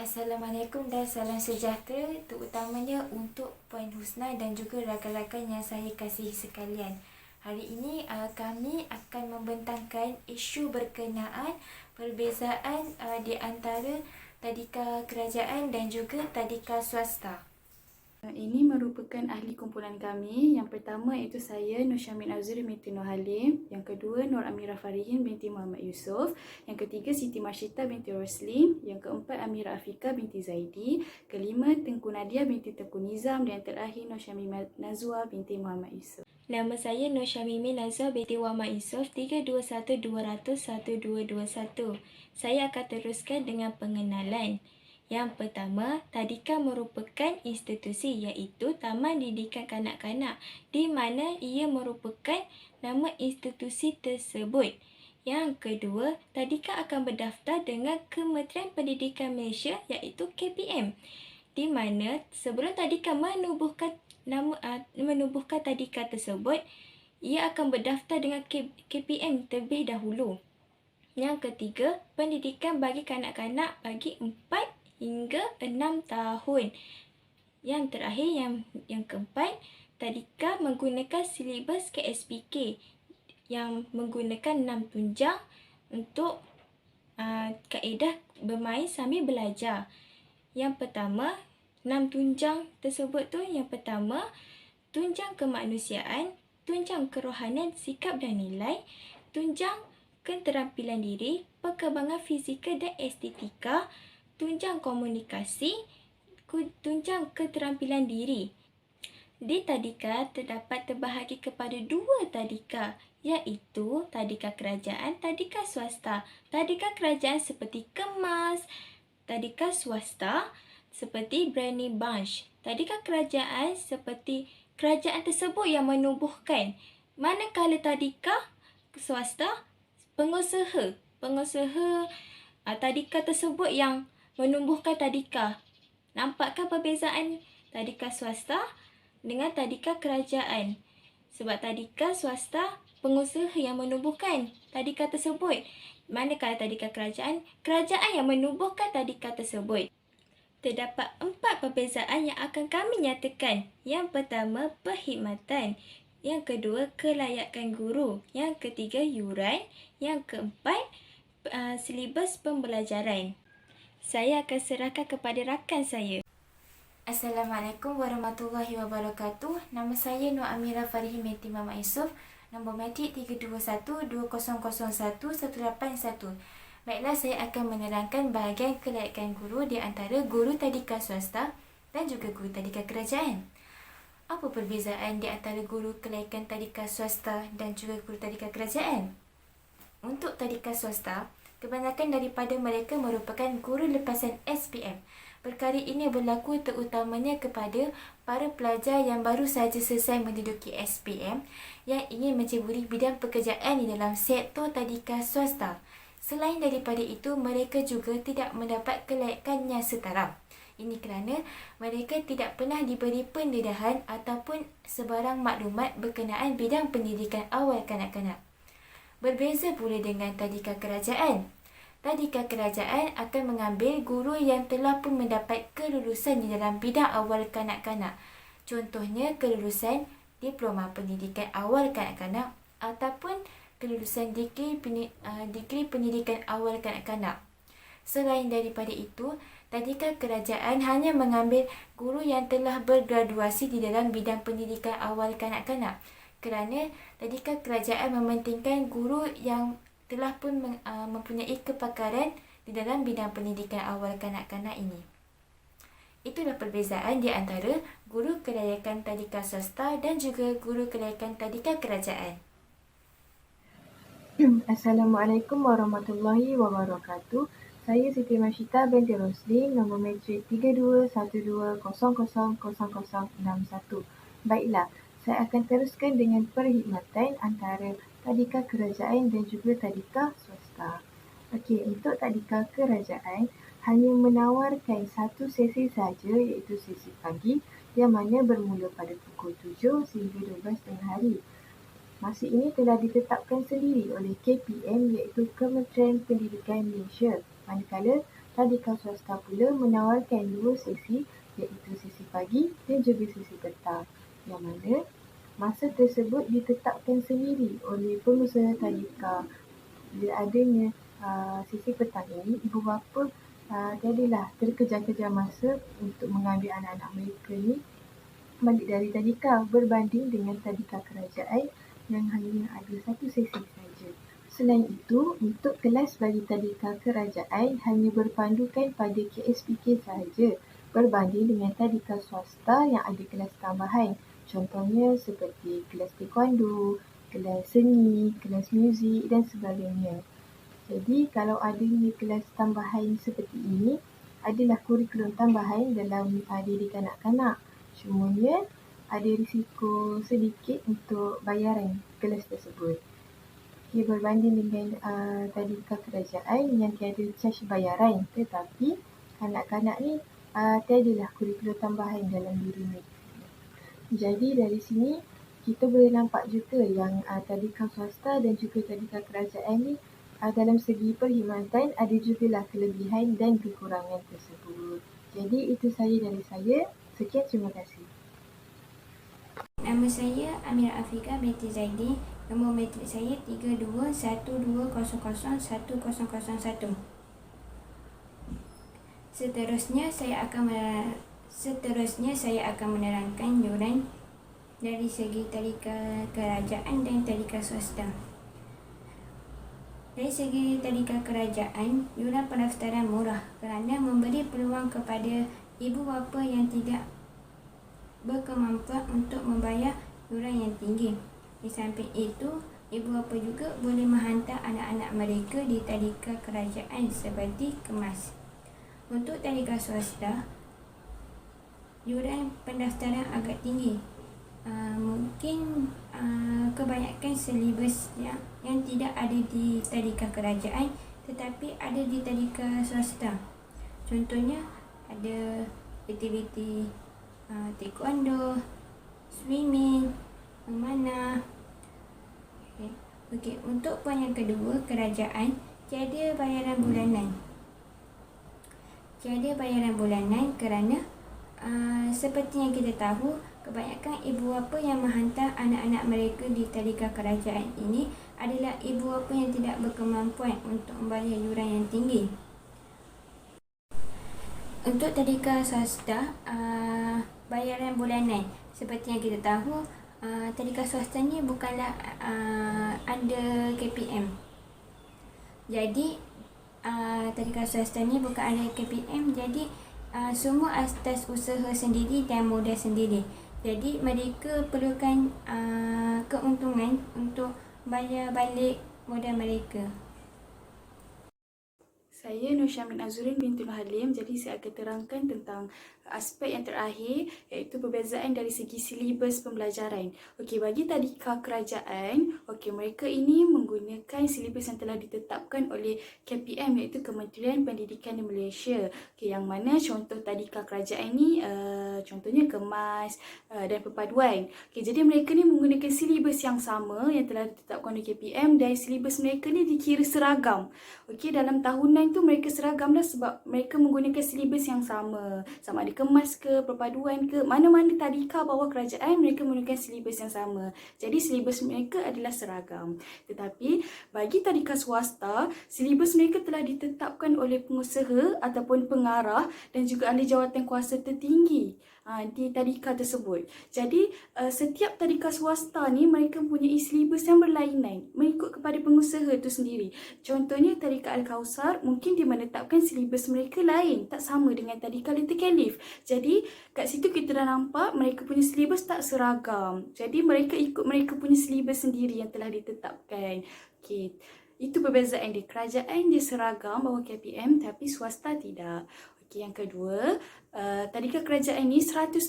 Assalamualaikum dan salam sejahtera, terutamanya untuk Puan Husna dan juga rakan-rakan yang saya kasihi sekalian. Hari ini kami akan membentangkan isu berkenaan perbezaan di antara tadika kerajaan dan juga tadika swasta. Ini merupakan ahli kumpulan kami. Yang pertama iaitu saya, Nur Syamin Azuri binti Nur Halim. Yang kedua, Nur Amirah Farihin binti Muhammad Yusof. Yang ketiga, Siti Marsyita binti Roslim. Yang keempat, Amirah Afika binti Zaidi. Kelima, Tengku Nadia binti Tengku Nizam. Dan yang terakhir, Nur Syamimah Nazwa binti Muhammad Yusof. Nama saya Nur Syamimah Nazwa binti Muhammad Yusof, 321-200-1221. Saya akan teruskan dengan pengenalan. Yang pertama, tadika merupakan institusi iaitu Taman Didikan Kanak-kanak di mana ia merupakan nama institusi tersebut. Yang kedua, tadika akan berdaftar dengan Kementerian Pendidikan Malaysia iaitu KPM, di mana sebelum tadika menubuhkan tadika tersebut, ia akan berdaftar dengan KPM terlebih dahulu. Yang ketiga, pendidikan bagi kanak-kanak bagi 4 hingga 6 tahun. Yang terakhir, yang keempat, tadika menggunakan silibus KSPK yang menggunakan 6 tunjang untuk kaedah bermain sambil belajar. Yang pertama, 6 tunjang tersebut yang pertama, tunjang kemanusiaan, tunjang kerohanian, sikap dan nilai, tunjang keterampilan diri, perkembangan fizikal dan estetika, tunjang komunikasi, tunjang keterampilan diri. Di tadika terdapat terbahagi kepada 2 tadika, iaitu tadika kerajaan, tadika swasta. Tadika kerajaan seperti Kemas, tadika swasta seperti Brani Bunch. Tadika kerajaan seperti kerajaan tersebut yang menubuhkan. Manakala tadika swasta, pengusaha tadika tersebut yang menumbuhkan tadika. Nampakkah perbezaan tadika swasta dengan tadika kerajaan? Sebab tadika swasta, pengusaha yang menumbuhkan tadika tersebut. Manakala tadika kerajaan, kerajaan yang menumbuhkan tadika tersebut. Terdapat 4 perbezaan yang akan kami nyatakan. Yang pertama, perkhidmatan. Yang kedua, kelayakan guru. Yang ketiga, yuran. Yang keempat, silibus pembelajaran. Saya akan serahkan kepada rakan saya. Assalamualaikum warahmatullahi wabarakatuh. Nama saya Nur Amirah Farihin binti Muhammad Yusof. Nombor matrik 321-2001-181. Baiklah, saya akan menerangkan bahagian kelayakan guru di antara guru tadika swasta dan juga guru tadika kerajaan. Apa perbezaan di antara guru kelayakan tadika swasta dan juga guru tadika kerajaan? Untuk tadika swasta, kebanyakan daripada mereka merupakan guru lepasan SPM. Perkara ini berlaku terutamanya kepada para pelajar yang baru sahaja selesai menduduki SPM yang ingin menceburi bidang pekerjaan di dalam sektor tadika swasta. Selain daripada itu, mereka juga tidak mendapat kelayakan yang setara. Ini kerana mereka tidak pernah diberi pendedahan ataupun sebarang maklumat berkenaan bidang pendidikan awal kanak-kanak. Berbeza pula dengan tadika kerajaan. Tadika kerajaan akan mengambil guru yang telah pun mendapat kelulusan di dalam bidang awal kanak-kanak. Contohnya kelulusan Diploma Pendidikan Awal Kanak-kanak ataupun kelulusan Digri Pendidikan Awal Kanak-kanak. Selain daripada itu, tadika kerajaan hanya mengambil guru yang telah bergraduasi di dalam bidang pendidikan awal kanak-kanak. Kerana tadika kerajaan mementingkan guru yang telah pun mempunyai kepakaran di dalam bidang pendidikan awal kanak-kanak ini. Itulah perbezaan di antara guru kelayakan tadika swasta dan juga guru kelayakan tadika kerajaan. Assalamualaikum warahmatullahi wabarakatuh. Saya Siti Marsyita binti Roslim, nombor matrik 3212000061. Baiklah, saya akan teruskan dengan perkhidmatan antara tadika kerajaan dan juga tadika swasta. Okey, untuk tadika kerajaan hanya menawarkan satu sesi sahaja, iaitu sesi pagi yang mana bermula pada pukul 7 sehingga 12 tengah hari. Masa ini telah ditetapkan sendiri oleh KPM iaitu Kementerian Pendidikan Malaysia. Manakala Tadika swasta pula menawarkan 2 sesi, iaitu sesi pagi dan juga sesi petang, yang mana masa tersebut ditetapkan sendiri oleh pengusaha tadika. Bila adanya sesi petang ini, ibu bapa tiadalah terkejar-kejar masa untuk mengambil anak-anak mereka ni balik dari tadika, berbanding dengan tadika kerajaan yang hanya ada 1 sesi saja. Selain itu, untuk kelas bagi tadika kerajaan hanya berpandukan pada KSPK sahaja, berbanding dengan tadika swasta yang ada kelas tambahan. Contohnya seperti kelas taekwondo, kelas seni, kelas muzik dan sebagainya. Jadi kalau adanya kelas tambahan seperti ini adalah kurikulum tambahan dalam didik kanak-kanak. Cumanya ada risiko sedikit untuk bayaran kelas tersebut. Ia berbanding dengan tadika kerajaan yang tiada caj bayaran, tetapi kanak-kanak ni tiadalah kurikulum tambahan dalam diri mereka. Jadi dari sini kita boleh nampak juga yang tadika swasta dan juga tadika kerajaan ni dalam segi perkhidmatan ada jugalah kelebihan dan kekurangan tersebut. Jadi itu sahaja dari saya. Sekian, terima kasih. Nama saya Amira Afika binti Zaidi. Nombor matrik saya 3212001001. Seterusnya saya akan menerangkan yuran dari segi tadika kerajaan dan tadika swasta. Dari segi tadika kerajaan, yuran pendaftaran murah kerana memberi peluang kepada ibu bapa yang tidak berkemampuan untuk membayar yuran yang tinggi. Di samping itu, ibu bapa juga boleh menghantar anak-anak mereka di tadika kerajaan seperti kemas. Untuk tadika swasta, yuran pendaftaran agak tinggi. Mungkin kebanyakan silibus yang tidak ada di tadika kerajaan tetapi ada di tadika swasta. Contohnya ada aktiviti taekwondo, swimming, memanah. Okey, untuk poin yang kedua, kerajaan tiada bayaran bulanan. Tiada bayaran bulanan kerana seperti yang kita tahu, kebanyakan ibu bapa yang menghantar anak-anak mereka di tadika kerajaan ini adalah ibu bapa yang tidak berkemampuan untuk membayar yuran yang tinggi. Untuk tadika swasta, bayaran bulanan. Seperti yang kita tahu, tadika swasta ni bukanlah under KPM. Jadi, tadika swasta ni bukan under KPM, jadi semua atas usaha sendiri dan modal sendiri. Jadi mereka perlukan keuntungan untuk bayar balik modal mereka. Saya Nur Syamrin Azurin binti Nur Halim. Jadi saya akan terangkan tentang aspek yang terakhir, iaitu perbezaan dari segi silibus pembelajaran. Okey, bagi tadika kerajaan, mereka ini menggunakan silibus yang telah ditetapkan oleh KPM, iaitu Kementerian Pendidikan di Malaysia. Okey, yang mana contoh tadika kerajaan ni contohnya kemas dan perpaduan. Okey, jadi mereka ni menggunakan silibus yang sama yang telah ditetapkan oleh KPM dan silibus mereka ni dikira seragam. Okey, dalam tahunan tu mereka seragam dah sebab mereka menggunakan silibus yang sama. Sama ada kemas ke, perpaduan ke, mana-mana tadika bawah kerajaan mereka menggunakan silibus yang sama. Jadi silibus mereka adalah seragam. Tetapi bagi tadika swasta, silibus mereka telah ditetapkan oleh pengusaha ataupun pengarah dan juga ahli jawatan kuasa tertinggi di tadika tersebut. Jadi setiap tadika swasta ni mereka mempunyai silibus yang berlainan mengikut kepada pengusaha itu sendiri. Contohnya tadika Al-Kausar mungkin dia menetapkan silibus mereka lain, tak sama dengan tadika Little Khalif. Jadi kat situ kita dah nampak mereka punya silibus tak seragam. Jadi mereka ikut mereka punya silibus sendiri yang telah ditetapkan. Okey, itu perbezaan dia. Kerajaan dia seragam bawah KPM tapi swasta tidak. Okey, yang kedua, tadika kerajaan ini 100%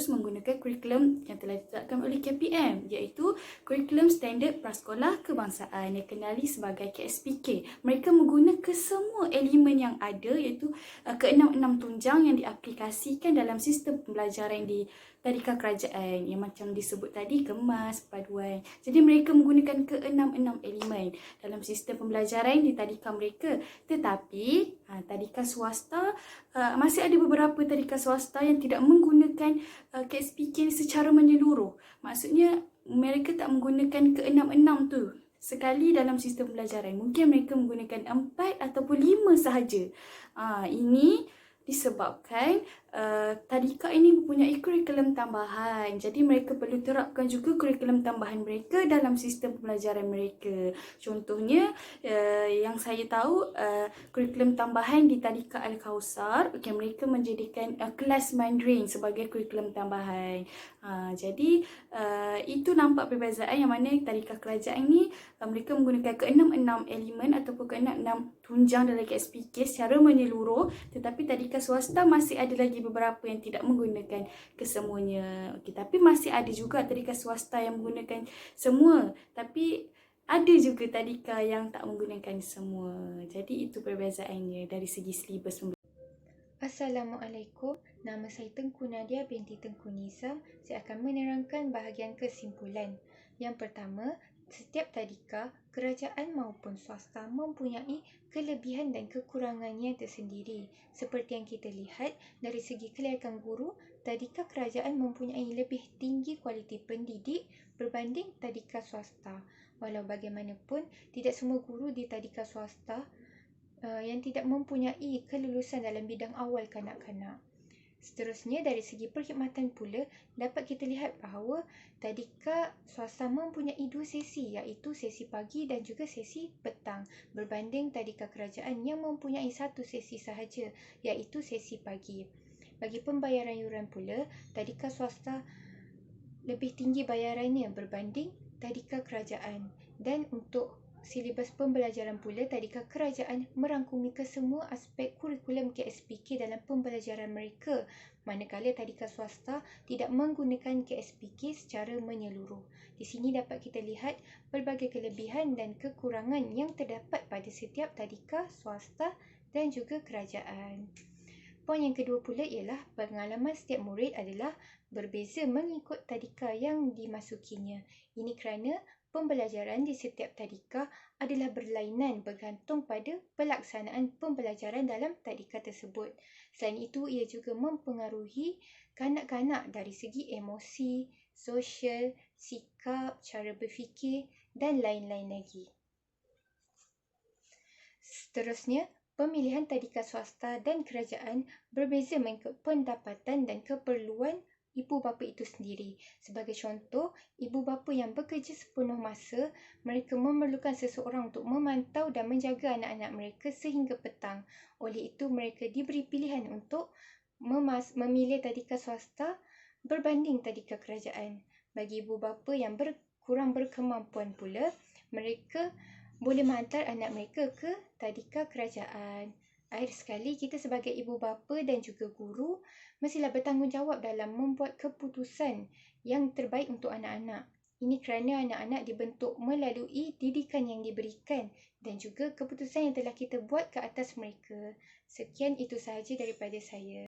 menggunakan kurikulum yang telah ditetapkan oleh KPM, iaitu kurikulum standard prasekolah kebangsaan yang kenali sebagai KSPK. Mereka menggunakan semua elemen yang ada, iaitu ke-6 tunjang yang diaplikasikan dalam sistem pembelajaran di tadika kerajaan yang macam disebut tadi, kemas, paduan. Jadi mereka menggunakan ke-6 elemen dalam sistem pembelajaran di tadika mereka. Tetapi tadika swasta, masih ada beberapa tadika swasta yang tidak menggunakan KSPK secara menyeluruh. Maksudnya mereka tak menggunakan ke-6 tu sekali dalam sistem pembelajaran. Mungkin mereka menggunakan 4 ataupun 5 sahaja. Ini disebabkan tadika ini mempunyai kurikulum tambahan. Jadi mereka perlu terapkan juga kurikulum tambahan mereka dalam sistem pembelajaran mereka. Contohnya yang saya tahu, kurikulum tambahan di tadika Al-Kausar, mereka menjadikan kelas Mandarin sebagai kurikulum tambahan. Jadi itu nampak perbezaan yang mana tadika kerajaan ni mereka menggunakan ke-6 elemen ataupun ke-6 tunjang dalam KSPK secara menyeluruh, tetapi tadika swasta masih ada lagi beberapa yang tidak menggunakan kesemuanya. Tapi masih ada juga tadika swasta yang menggunakan semua, tapi ada juga tadika yang tak menggunakan semua. Jadi itu perbezaannya dari segi silibus. Assalamualaikum, nama saya Tengku Nadia binti Tengku Nisa. Saya akan menerangkan bahagian kesimpulan. Yang pertama, setiap tadika, kerajaan maupun swasta mempunyai kelebihan dan kekurangannya tersendiri. Seperti yang kita lihat, dari segi kelayakan guru, tadika kerajaan mempunyai lebih tinggi kualiti pendidik berbanding tadika swasta. Walau bagaimanapun, tidak semua guru di tadika swasta yang tidak mempunyai kelulusan dalam bidang awal kanak-kanak. Seterusnya, dari segi perkhidmatan pula, dapat kita lihat bahawa tadika swasta mempunyai 2 sesi, iaitu sesi pagi dan juga sesi petang, berbanding tadika kerajaan yang mempunyai 1 sesi sahaja, iaitu sesi pagi. Bagi pembayaran yuran pula, tadika swasta lebih tinggi bayarannya berbanding tadika kerajaan. Dan untuk silibus pembelajaran pula, tadika kerajaan merangkumi kesemua aspek kurikulum KSPK dalam pembelajaran mereka, manakala tadika swasta tidak menggunakan KSPK secara menyeluruh. Di sini dapat kita lihat pelbagai kelebihan dan kekurangan yang terdapat pada setiap tadika swasta dan juga kerajaan. Poin yang kedua pula ialah pengalaman setiap murid adalah berbeza mengikut tadika yang dimasukinya. Ini kerana pembelajaran di setiap tadika adalah berlainan bergantung pada pelaksanaan pembelajaran dalam tadika tersebut. Selain itu, ia juga mempengaruhi kanak-kanak dari segi emosi, sosial, sikap, cara berfikir dan lain-lain lagi. Seterusnya, pemilihan tadika swasta dan kerajaan berbeza mengikut pendapatan dan keperluan ibu bapa itu sendiri. Sebagai contoh, ibu bapa yang bekerja sepenuh masa, mereka memerlukan seseorang untuk memantau dan menjaga anak-anak mereka sehingga petang. Oleh itu, mereka diberi pilihan untuk memilih tadika swasta berbanding tadika kerajaan. Bagi ibu bapa yang kurang berkemampuan pula, mereka boleh menghantar anak mereka ke tadika kerajaan. Akhir sekali, kita sebagai ibu bapa dan juga guru mestilah bertanggungjawab dalam membuat keputusan yang terbaik untuk anak-anak. Ini kerana anak-anak dibentuk melalui didikan yang diberikan dan juga keputusan yang telah kita buat ke atas mereka. Sekian, itu sahaja daripada saya.